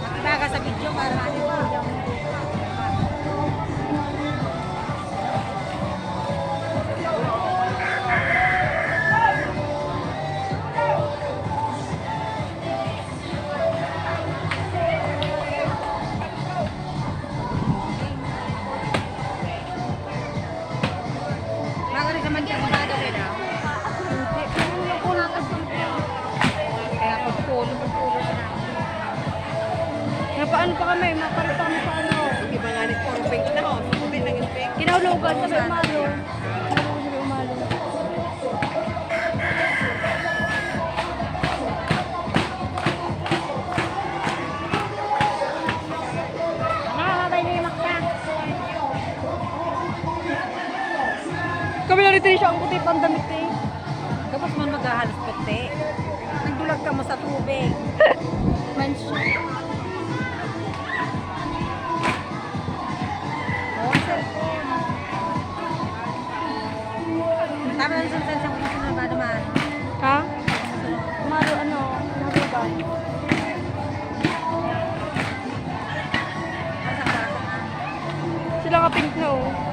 Makibaga sa video para ano ba? Magari sa magkakabada rin ah. Kaya pagpulo na. Napaano pa kami, mapalit pa kami sa ano. Iba nga ni puro pink na ho. Puro naging pink. Kinahulugan sa may umalo. Nakakabay na yung makta. Kami na rin siya ang puti pang damit eh. Tapos man maghahalos puti. Nagdulag ka mo sa tubig. Mansion. Oh, cellphone. Tama na sa cellphone kung sino ba naman. Ha? Umalo ano, nahulugan. Sila nga pink na oh.